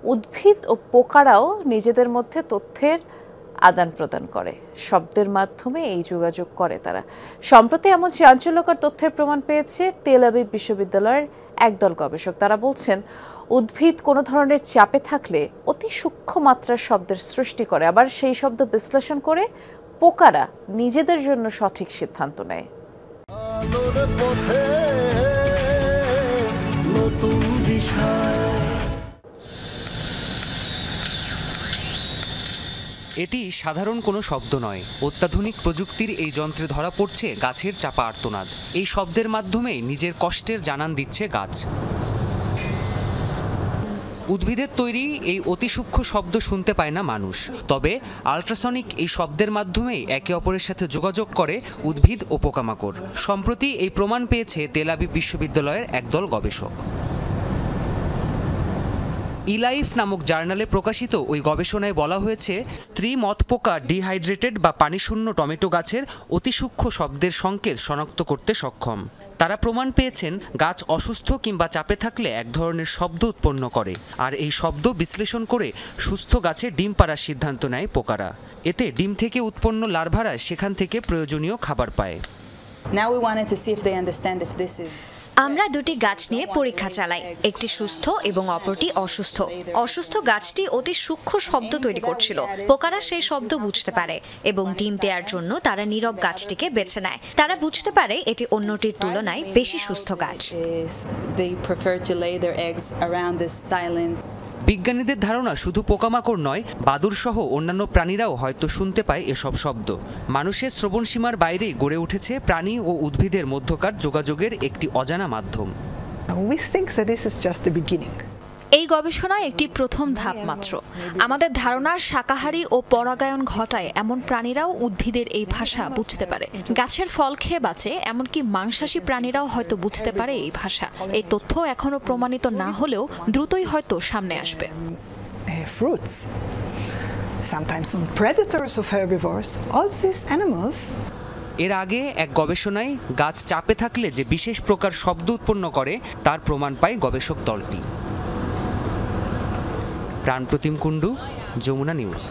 উদ্ভিদ ও পোকারাও নিজেদের মধ্যে তথ্যের আদান প্রদান করে, শব্দের মাধ্যমে এই যোগাযোগ করে তারা। সম্প্রতি এমন চাঞ্চল্যকর তথ্যের প্রমাণ পেয়েছে তেল আবিব বিশ্ববিদ্যালয়ের একদল গবেষক। তারা বলছেন, উদ্ভিদ কোনো ধরনের চাপে থাকলে অতি সূক্ষ্ম মাত্রার শব্দের সৃষ্টি করে, আবার সেই শব্দ বিশ্লেষণ করে পোকারা নিজেদের জন্য সঠিক সিদ্ধান্ত নেয়। এটি সাধারণ কোনো শব্দ নয়। অত্যাধুনিক প্রযুক্তির এই যন্ত্রে ধরা পড়ছে গাছের চাপা আর্তনাদ। এই শব্দের মাধ্যমে নিজের কষ্টের জানান দিচ্ছে গাছ। উদ্ভিদের তৈরি এই অতি সূক্ষ্ম শব্দ শুনতে পায় না মানুষ, তবে আল্ট্রাসনিক এই শব্দের মাধ্যমেই একে অপরের সাথে যোগাযোগ করে উদ্ভিদ ও পোকামাকড়। সম্প্রতি এই প্রমাণ পেয়েছে তেল আবিব বিশ্ববিদ্যালয়ের একদল গবেষক। ইলাইফ নামক জার্নালে প্রকাশিত ওই গবেষণায় বলা হয়েছে, স্ত্রী মথ পোকা ডিহাইড্রেটেড বা পানিশূন্য টমেটো গাছের অতি সূক্ষ্ম শব্দের সংকেত শনাক্ত করতে সক্ষম। তারা প্রমাণ পেয়েছেন, গাছ অসুস্থ কিংবা চাপে থাকলে এক ধরনের শব্দ উৎপন্ন করে, আর এই শব্দ বিশ্লেষণ করে সুস্থ গাছে ডিম পাড়ার সিদ্ধান্ত নেয় পোকারা। এতে ডিম থেকে উৎপন্ন লার্ভারা সেখান থেকে প্রয়োজনীয় খাবার পায়। আমরা দুটি গাছ নিয়ে পরীক্ষা চালাই, একটি সুস্থ এবং অপরটি অসুস্থ। অসুস্থ গাছটি অতি সূক্ষ্ম শব্দ তৈরি করছিল। পোকারা সেই শব্দ বুঝতে পারে এবং ডিম দেওয়ার জন্য তারা নীরব গাছটিকে বেছে নেয়। তারা বুঝতে পারে এটি অন্যটির তুলনায় বেশি সুস্থ গাছ। বিজ্ঞানীদের ধারণা, শুধু পোকামাকড় নয়, বাদুড়সহ অন্যান্য প্রাণীরাও হয়তো শুনতে পায় এসব শব্দ। মানুষের শ্রবণসীমার বাইরেই গড়ে উঠেছে প্রাণী ও উদ্ভিদের মধ্যকার যোগাযোগের একটি অজানা মাধ্যম। এই গবেষণা একটি প্রথম ধাপ মাত্র। আমাদের ধারণা, শাকাহারী ও পরাগায়ন ঘটায় এমন প্রাণীরাও উদ্ভিদের এই ভাষা বুঝতে পারে। গাছের ফল খেয়ে বাঁচে এমনকি মাংসাশী প্রাণীরাও হয়তো বুঝতে পারে এই ভাষা। এই তথ্য এখনো প্রমাণিত না হলেও দ্রুতই হয়তো সামনে আসবে। এর আগে এক গবেষণায় গাছ চাপে থাকলে যে বিশেষ প্রকার শব্দ উৎপন্ন করে তার প্রমাণ পায় গবেষক দলটি। প্রাণপ্রতিম কুণ্ডু, যমুনা নিউজ।